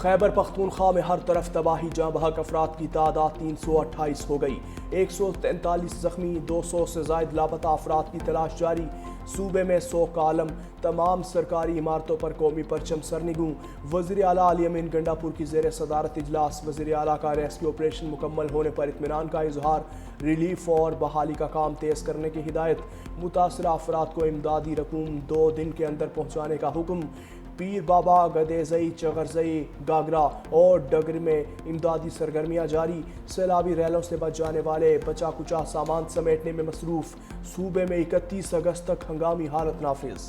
खैबर पख्तूनख्वा में हर तरफ तबाही, जाँ बहक अफराद की तादाद 328 हो गई। 143 जख्मी, 200 से जायद लापता अफराद की तलाश जारी। सूबे में 100 का आलम, तमाम सरकारी इमारतों पर कौमी परचम सरनिगू। वज़ीर आला अली अमीन गंडापुर की ज़ेर सदारत इजलास। वज़ीर आला का रेस्क्यू ऑपरेशन मुकम्मल होने पर इत्मीनान का इजहार। रिलीफ और बहाली का काम तेज़ करने की हिदायत। मुतासरा अफराद को इमदादी रकूम 2 दिन के अंदर पहुँचाने का हुक्म। पीर बाबा, गदेजई, चगरजई, गागरा और डगर में इमदादी सरगर्मियाँ जारी। सैलाबी रैलों से बच जाने वाले बचा कुचा सामान समेटने में मसरूफ। सूबे में 31 अगस्त तक हंगामी हालत नाफिज।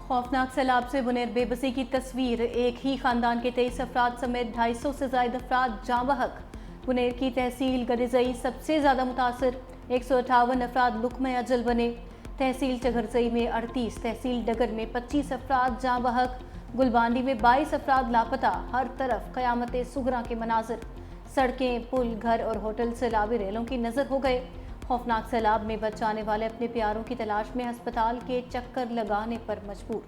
खौफनाक सैलाब से बुनेर बेबसी की तस्वीर। एक ही खानदान के 23 अफराद समेत 250 से ज्यादा अफराद जाँ बहक। बुनेर की तहसील गदेजई सबसे ज़्यादा मुतासर, 158 अफराद लुकमे अजल बने। तहसील चगरजई में 38, तहसील डगर में 25 अफराद जाँ बहक। गुलबांडी में 22 अफराद लापता। हर तरफ क़यामत सुगरा के मनाजिर। सड़कें, पुल, घर और होटल सैलाबी रेलों की नज़र हो गए। खौफनाक सैलाब में बच जाने वाले अपने प्यारों की तलाश में अस्पताल के चक्कर लगाने पर मजबूर।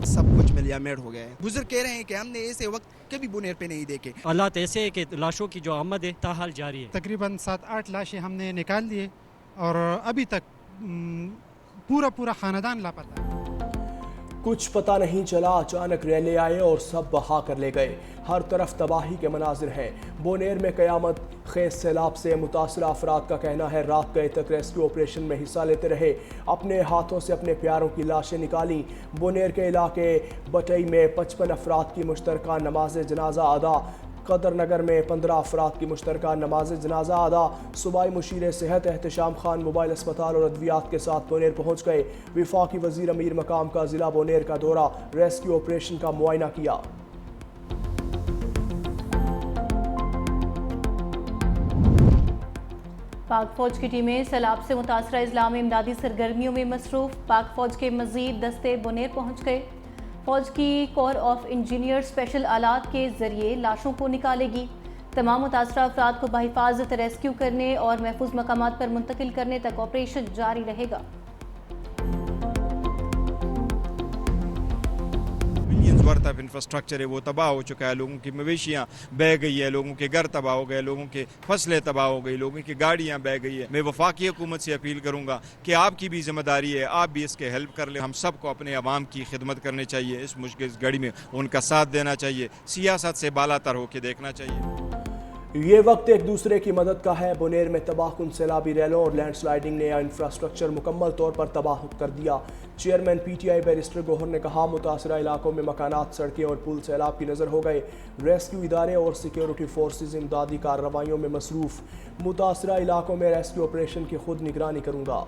सब कुछ मिलियामेड हो गया है। बुजुर्ग कह रहे हैं कि हमने ऐसे वक्त कभी बुनेर पे नहीं देखे। हालात ऐसे है कि लाशों की जो आमद है ताहाल जारी है। तकरीबन 7-8 लाशें हमने निकाल लिए और अभी तक पूरा खानदान लापता है। कुछ पता नहीं चला, अचानक रैले आए और सब बहा कर ले गए। हर तरफ तबाही के मनाजिर हैं। बोनेर में क़यामत खेज सैलाब से मुतासरा अफराद का कहना है रात गए तक रेस्क्यू ऑपरेशन में हिस्सा लेते रहे। अपने हाथों से अपने प्यारों की लाशें निकाली। बोनेर के इलाके बटई में 55 अफराद की मुश्तरका नमाज जनाजा अदा। कदर नगर में 15 अफराद की मुश्तरका नमाज जनाजा अदा। सूबाई मुशीर सेहत एहतशाम खान मोबाइल अस्पताल और अद्वियात के साथ बोनेर पहुँच गए। विफाकी वज़ीर अमीर मकाम का ज़िला बोनेर का दौरा, रेस्क्यू ऑपरेशन का मुआयना किया। पाक फौज की टीमें सैलाब से मुतासरा इजला में इमदादी सरगर्मियों में मसरूफ। पाक फौज के मजीद दस्ते बुनेर पहुँच गए। फौज की कोर ऑफ इंजीनियर स्पेशल आलात के जरिए लाशों को निकालेगी। तमाम मुतासरा अफराद को बहिफाजत रेस्क्यू करने और महफूज मकामात पर मुंतकिल करने तक ऑपरेशन जारी रहेगा। वर्थ ऑफ इंफ्रास्ट्रक्चर है वो तबाह हो चुका है। लोगों की मवेशियाँ बह गई है, लोगों के घर तबाह हो गए, लोगों के फसलें तबाह हो गई, लोगों की गाड़ियाँ बह गई है। मैं वफाकी हुकूमत से अपील करूँगा कि आपकी भी जिम्मेदारी है, आप भी इसके हेल्प कर लें। हम सबको अपने अवाम की खिदमत करनी चाहिए। इस मुश्किल घड़ी में उनका साथ देना चाहिए। सियासत से बालातर होकर देखना चाहिए। ये वक्त एक दूसरे की मदद का है। बुनेर में तबाहकुन सैलाबी रैलों और लैंडस्लाइडिंग ने इंफ्रास्ट्रक्चर मुकम्मल तौर पर तबाह कर दिया। चेयरमैन PTI बैरिस्टर गौहर ने कहा, मुतासरा इलाकों में मकानात, सड़कें और पुल सैलाब की नज़र हो गए। रेस्क्यू इदारे और सिक्योरिटी फोर्सेज इमदादी कार्रवाइयों में मसरूफ। मुतासरा इलाकों में रेस्क्यू ऑपरेशन की खुद निगरानी करूँगा।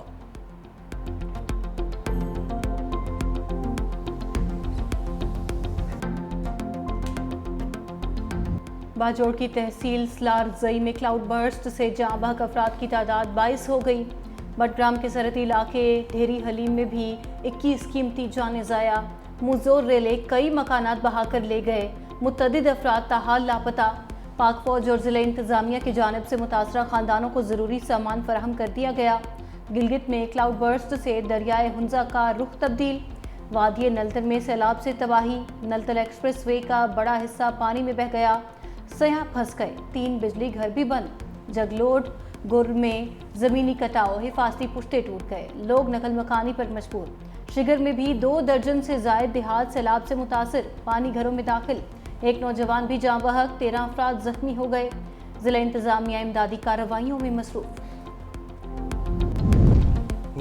बाजोड़ की तहसील स्लारजई में क्लाउड बर्स्ट से जाँ बहक अफराद की तादाद 22 हो गई। बटग्राम के सरहदी इलाके ढेरी हलीम में भी 21 कीमती जाने ज़ाया। मुजोर रेले कई मकानात बहा कर ले गए। मुतअद्दिद अफराद ताहाल लापता। पाक फौज और ज़िला इंतज़ामिया की जानिब से मुतासरा ख़ानदानों को ज़रूरी सामान फराहम कर दिया गया। गिलगित में क्लाउड बर्स्ट से दरियाए हुंजा का रुख तब्दील। वादी नलतन में सैलाब से तबाही। नलतल एक्सप्रेस वे का बड़ा हिस्सा पानी में बह गया। सयाह फंस गए। 3 बिजली घर भी बंद। जगलोड गुर में ज़मीनी कटाव, हिफाजती पुश्ते टूट गए। लोग नकल मकानी पर मजबूर। शिगर में भी 2 दर्जन से जायद देहात सैलाब से मुतासर, पानी घरों में दाखिल। एक नौजवान भी जाँ बहक, 13 अफराद जख्मी हो गए। जिला इंतजामिया इमदादी कार्रवाइयों में मसरूफ।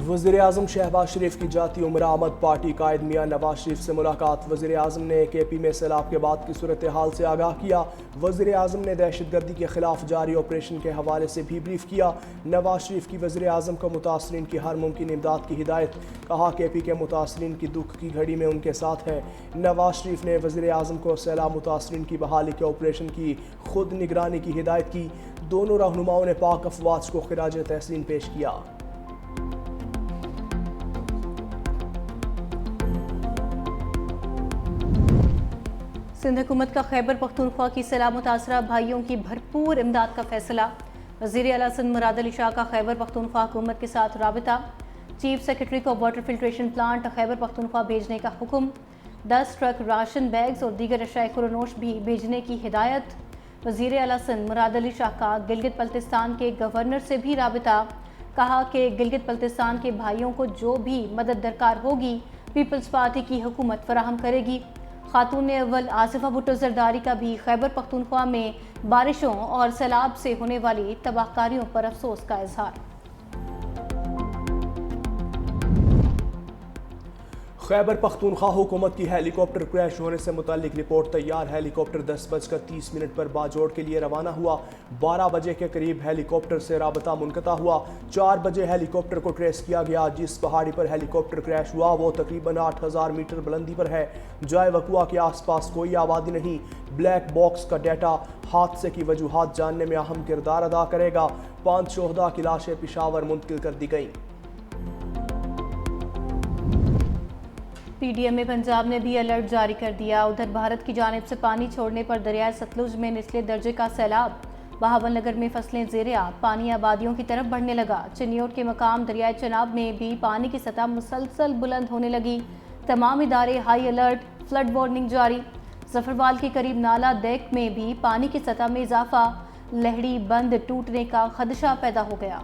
वज़ीर आज़म शहबाज शरीफ की जाती उम्र आमद पार्टी कायद मियाँ नवाज शरीफ से मुलाकात। वज़ीर आज़म ने KP में सैलाब के बाद की सूरत हाल से आगाह किया। वज़ीर आज़म ने दहशतगर्दी के खिलाफ जारी ऑपरेशन के हवाले से भी ब्रीफ किया। नवाज शरीफ की वज़ीर आज़म को मुतासरीन की हर मुमकिन इमदाद की हिदायत। कहा KP के मुतासरीन की दुख की घड़ी में उनके साथ है। नवाज शरीफ ने वज़ीर आज़म को सैलाब मुतासरीन की बहाली के ऑपरेशन की खुद निगरानी की हिदायत की। दोनों रहनुमाओं ने पाक अफवाज को खिराज तहसीन पेश किया। सिंध हुकूमत का खैबर पख्तूनख्वा की सैलाब मुतासरा भाइयों की भरपूर इमदाद का फैसला। वज़ीर आला सिंध मुराद अली शाह का खैबर पख्तूनख्वा हुकूमत के साथ राबिता। चीफ सेक्रेटरी को water filtration plant Khyber Pakhtunkhwa भेजने का हुक्म। 10 ट्रक राशन बैग्स और दीगर अशाए खुरनोश भी भेजने की हिदायत। वज़ीर आला सिंध मुराद अली शाह का गिलगित बल्तिस्तान के गवर्नर से भी राबिता। कहा कि गिलगित बल्तिस्तान के भाइयों को जो भी मदद दरकार होगी पीपल्स पार्टी की हुकूमत फराहम करेगी। खातून अव्वल आसिफा भुट्टो जरदारी का भी खैबर पख्तूनख्वा में बारिशों और सैलाब से होने वाली तबाहकारियों पर अफसोस का इजहार। खैबर पख्तूनख्वा हुकूमत की हेलीकॉप्टर क्रैश होने से मुतालिक रिपोर्ट तैयार। हेलीकॉप्टर 10:30 पर बाजोड़ के लिए रवाना हुआ। 12 बजे के करीब हेलीकॉप्टर से राबता मुनक़ता हुआ। 4 बजे हेलीकॉप्टर को ट्रेस किया गया। जिस पहाड़ी पर हेलीकॉप्टर क्रैश हुआ वो तकरीबन 8000 मीटर बुलंदी पर है। जाए वक़ुआ के आसपास कोई आबादी नहीं। ब्लैक बॉक्स का डाटा हादसे की वजूहात जानने में अहम किरदार अदा करेगा। 5 शोहदा की लाशें पेशावर मुंतकिल कर दी गईं। PDM पंजाब ने भी अलर्ट जारी कर दिया। उधर भारत की जानिब से पानी छोड़ने पर दरियाए सतलुज में निचले दर्जे का सैलाब। बहावल नगर में फसलें ज़ेर-ए-आब, पानी आबादियों की तरफ बढ़ने लगा। चिन्योट के मकाम दरियाए चनाब में भी पानी की सतह मुसलसल बुलंद होने लगी। तमाम इदारे हाई अलर्ट, फ्लड वार्निंग जारी। जफरवाल के करीब नाला देख में भी पानी की सतह में इजाफा। लहड़ी बंद टूटने का खदशा पैदा हो गया।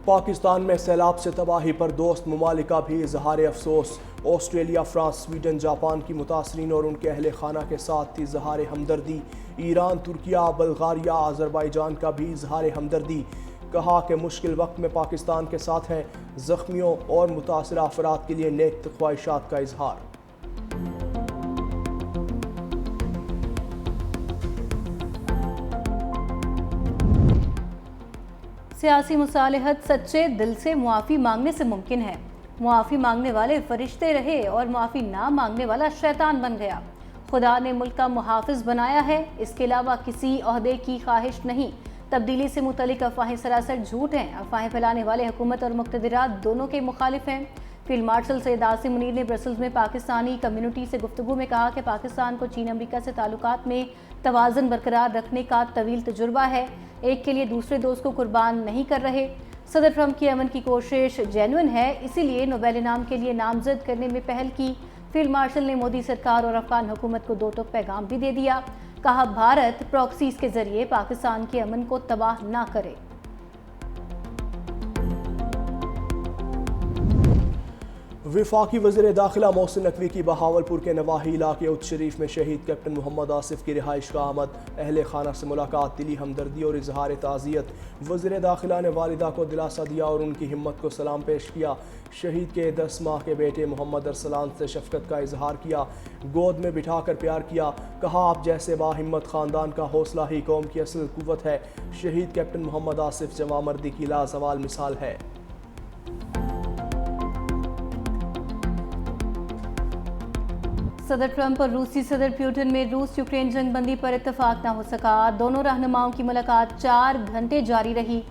पाकिस्तान में सैलाब से तबाही पर दोस्त ममालिक का भी इजहार अफसोस। ऑस्ट्रेलिया, फ्रांस, स्वीडन, जापान की मुतासरीन और उनके अहल खाना के साथ इजहार हमदर्दी। ईरान, तुर्किया, बल्गारिया, अजरबैजान का भी इजहार हमदर्दी। कहा कि मुश्किल वक्त में पाकिस्तान के साथ हैं। जख्मियों और मुतासरा अफराद के लिए नेक ख्वाहिशात का इजहार। सियासी मुसालहत सच्चे दिल से मुआफ़ी मांगने से मुमकिन है। मुआफ़ी मांगने वाले फरिश्ते रहे और मुआफ़ी ना मांगने वाला शैतान बन गया। खुदा ने मुल्क का मुहाफिज बनाया है, इसके अलावा किसी ओहदे की ख्वाहिश नहीं। तब्दीली से मुतलिक अफवाहें सरासर झूठ हैं। अफवाहें फैलाने वाले हुकूमत और मुक़्तदिरात दोनों के मुखालिफ हैं। फील्ड मार्शल सैयद आसिम मुनीर ने ब्रसल्स में पाकिस्तानी कम्युनिटी से गुफ्तगू में कहा कि पाकिस्तान को चीन अमरीका से ताल्लुकात में तवाज़ुन बरकरार रखने का तवील तजुर्बा है। एक के लिए दूसरे दोस्त को कुर्बान नहीं कर रहे। सदर ट्रंप की अमन की कोशिश जेन्युइन है, इसीलिए नोबेल इनाम के लिए नामजद करने में पहल की। फील्ड मार्शल ने मोदी सरकार और अफगान हुकूमत को दो टूक पैगाम भी दे दिया। कहा भारत प्रॉक्सीज के जरिए पाकिस्तान के अमन को तबाह ना करे। वफाकी वज़ीर दाखिला मोहसिन नकवी की बहावलपुर के नवाही इलाके उच्च शरीफ में शहीद कैप्टन मोहम्मद आसिफ की रिहाइश का आमद। अहले खाना से मुलाकात, दिली हमदर्दी और इजहार ताज़ियत। वज़ीर दाखिला ने वालिदा को दिलासा दिया और उनकी हिम्मत को सलाम पेश किया। शहीद के 10 माह के बेटे मोहम्मद अरसलान से शफकत का इजहार किया। गोद में बिठाकर प्यार किया। कहा आप जैसे बाहिम्मत ख़ानदान का हौसला ही कौम की असल कुव्वत है। शहीद कैप्टन मोहम्मद आसिफ जवामर्दी की लाजवाल मिसाल है। सदर ट्रंप और रूसी सदर प्यूटिन में रूस यूक्रेन जंगबंदी पर इत्तफाक न हो सका। दोनों रहनुमाओं की मुलाकात 4 घंटे जारी रही।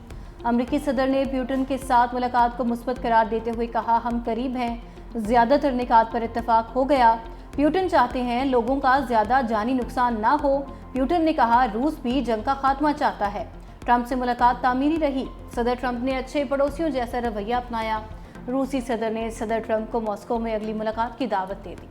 अमरीकी सदर ने प्यूटिन के साथ मुलाकात को मुस्बत करार देते हुए कहा हम करीब हैं। ज़्यादातर निकात पर इत्तफाक हो गया। प्यूटिन चाहते हैं लोगों का ज़्यादा जानी नुकसान ना हो। प्यूटिन ने कहा रूस भी जंग का खात्मा चाहता है। ट्रंप से मुलाकात तामीरी रही। सदर ट्रंप ने अच्छे पड़ोसियों जैसा रवैया अपनाया। रूसी सदर ने सदर ट्रंप को मॉस्को में अगली मुलाकात की दावत दे दी।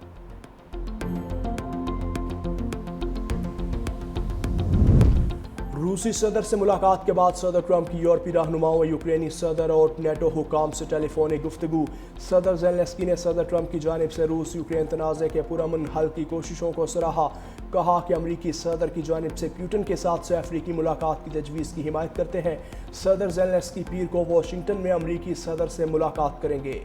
रूसी सदर से मुलाकात के बाद सदर ट्रंप की यूरोपीय रहनुमाओं, यूक्रेनी सदर और नेटो हुकाम से टेलीफोनिक गुफ्तगू। सदर ज़ेलेंस्की ने सदर ट्रंप की जानिब से रूस यूक्रेन तनाज़े के पुरअमन हल की कोशिशों को सराहा। कहा कि अमरीकी सदर की जानिब से पुतिन के साथ से अफ्रीकी मुलाकात की तजवीज़ की हिमायत करते हैं। सदर ज़ेलेंस्की पीर को वाशिंगटन में अमरीकी सदर से मुलाकात करेंगे।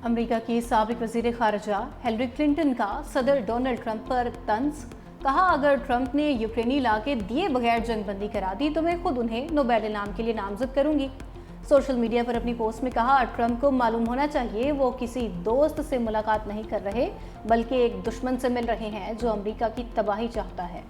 अमेरिका की साबिक वज़ीर ख़ारजा हिलरी क्लिंटन का सदर डोनाल्ड ट्रंप पर तंज। कहा, अगर ट्रंप ने यूक्रेनी इलाके दिए बगैर जंगबंदी करा दी तो मैं खुद उन्हें नोबेल इनाम के लिए नामजद करूंगी। सोशल मीडिया पर अपनी पोस्ट में कहा, ट्रंप को मालूम होना चाहिए वो किसी दोस्त से मुलाकात नहीं कर रहे बल्कि एक दुश्मन से मिल रहे हैं जो अमेरिका की तबाही चाहता है।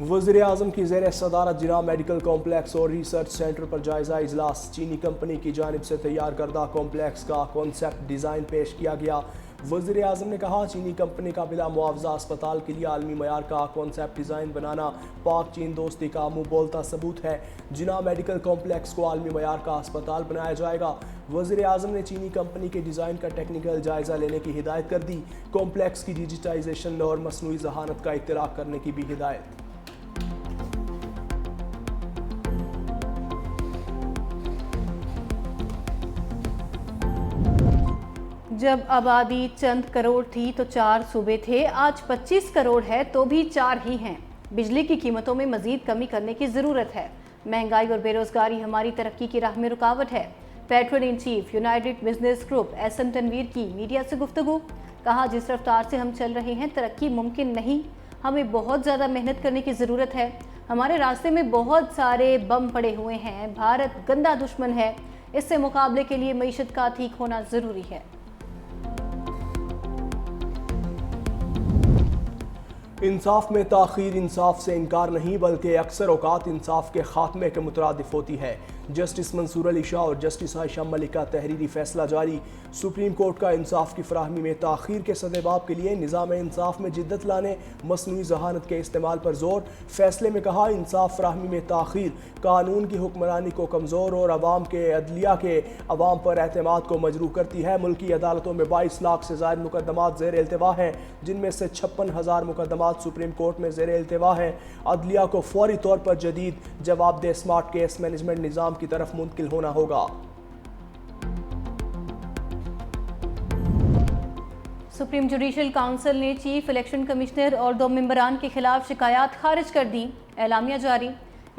वज़ीर-ए-आज़म की ज़ेर सदारत जिना मेडिकल कॉम्प्लेक्स और रिसर्च सेंटर पर जायज़ा इजलास। चीनी कंपनी की जानिब से तैयार करदा कॉम्प्लेक्स का कॉन्सेप्ट डिज़ाइन पेश किया गया। वज़ीर-ए-आज़म ने कहा, चीनी कंपनी का बिला मुआवजा अस्पताल के लिए आलमी मयार का कॉन्सेप्ट डिज़ाइन बनाना पाक चीन दोस्ती का मुँह बोलता सबूत है। जिना मेडिकल कॉम्प्लेक्स को आलमी मयार का अस्पताल बनाया जाएगा। वज़ीर-ए-आज़म ने चीनी कंपनी के डिज़ाइन का टेक्निकल जायज़ा लेने की हिदायत कर दी। कॉम्प्लेक्स की डिजिटाइजेशन और मसनूई ज़हानत का इत्तलाक़ करने की भी हिदायत। जब आबादी चंद करोड़ थी तो 4 सूबे थे, आज 25 करोड़ है तो भी 4 ही हैं। बिजली की कीमतों में मजीद कमी करने की ज़रूरत है। महंगाई और बेरोजगारी हमारी तरक्की की राह में रुकावट है। Patron in chief United Business Group SM Tanveer की मीडिया से गुफ्तगू। कहा, जिस रफ्तार से हम चल रहे हैं तरक्की मुमकिन नहीं, हमें बहुत ज़्यादा मेहनत करने की ज़रूरत है। हमारे रास्ते में बहुत सारे बम पड़े हुए हैं। भारत गंदा दुश्मन है, इससे मुकाबले के लिए मईशत का ठीक होना ज़रूरी है। इंसाफ में ताख़ीर इंसाफ से इनकार नहीं बल्कि अक्सर औकात इंसाफ के खात्मे के मुतरादिफ होती है। जस्टिस मंसूर अली शाह और जस्टिस आयशा मलिक का तहरीरी फैसला जारी। सुप्रीम कोर्ट का इंसाफ की फराहमी में ताख़ीर के सदेबाब के लिए निज़ाम इंसाफ में जिद्दत लाने, मसनूई ज़हानत के इस्तेमाल पर जोर। फैसले में कहा, इंसाफ फराहमी में ताख़ीर कानून की हुक्मरानी को कमज़ोर और अवाम के अदलिया के अवाम पर एतमाद को मजरूह करती है। मुल्की अदालतों में 22 लाख से ज़ायद मुकदमात ज़ेर इल्तिवा हैं, जिनमें से 56,000 मुकदमात सुप्रीम कोर्ट में ज़ेर इल्तिवा हैं। अदलिया को फौरी तौर पर जदीद जवाबदेह स्मार्ट केस मैनेजमेंट निज़ाम की तरफ मुंतकिल होना होगा। सुप्रीम जुडिशल काउंसिल ने चीफ इलेक्शन कमिश्नर और 2 मेंबरान के खिलाफ शिकायत खारिज कर दी। एलामिया जारी।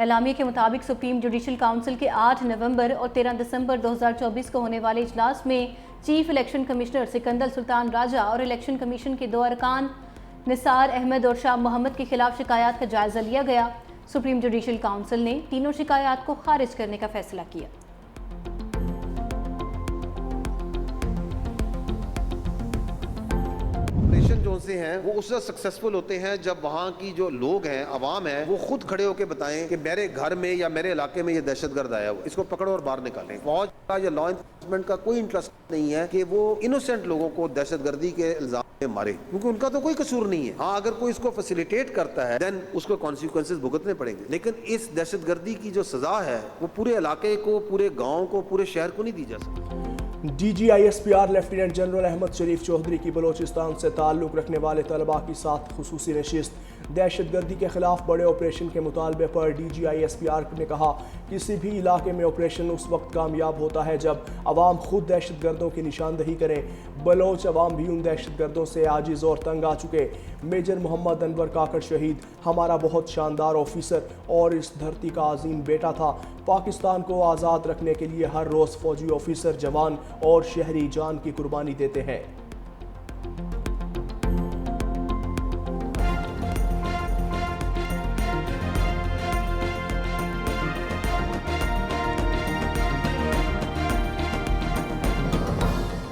एलामिया के मुताबिक सुप्रीम जुडिशल काउंसिल के 8 नवंबर और 13 दिसंबर 2024 को होने वाले इजलास में chief election commissioner Sikandar Sultan Raja और इलेक्शन कमीशन के 2 अरकान निसार अहमद और शाह मोहम्मद के खिलाफ शिकायत का जायजा लिया गया। सुप्रीम जुडिशल काउंसिल ने तीनों शिकायत को खारिज करने का फैसला किया। ऑपरेशन जो से हैं वो उससे सक्सेसफुल होते हैं जब वहाँ की जो लोग हैं, अवाम है, वो खुद खड़े होकर बताएं कि मेरे घर में या मेरे इलाके में ये दहशतगर्द आया हुआ, इसको पकड़ो और बाहर निकालें। फौज का या लॉ एनफोर्समेंट का कोई इंटरेस्ट नहीं है कि वो इनोसेंट लोगों को दहशतगर्दी के इल्जाम में मारे, क्योंकि उनका तो कोई कसूर नहीं है। हाँ, अगर कोई इसको फैसिलिटेट करता है देन उसको कॉन्सिक्वेंसेस भुगतने पड़ेंगे, लेकिन इस दहशतगर्दी की जो सजा है वो पूरे इलाके को, पूरे गाँव को, पूरे शहर को नहीं दी जा सकती। DGISPR लेफ्टिनेंट जनरल अहमद शरीफ चौधरी की बलोचिस्तान से ताल्लुक़ रखने वाले तलबा के साथ खुसूसी नशिस्त। दहशतगर्दी के खिलाफ बड़े ऑपरेशन के मुतालबे पर DGISPR ने कहा, किसी भी इलाके में ऑपरेशन उस वक्त कामयाब होता है जब अवाम खुद दहशतगर्दों की निशानदही करें। बलोच अवाम भी उन दहशतगर्दों से आजिज़ और तंग आ चुके। मेजर मोहम्मद अनवर काकड़ शहीद हमारा बहुत शानदार ऑफिसर और इस धरती का अजीम बेटा था। पाकिस्तान को आज़ाद रखने के लिए हर रोज़ फौजी ऑफिसर, जवान और शहरी जान की कुर्बानी देते हैं।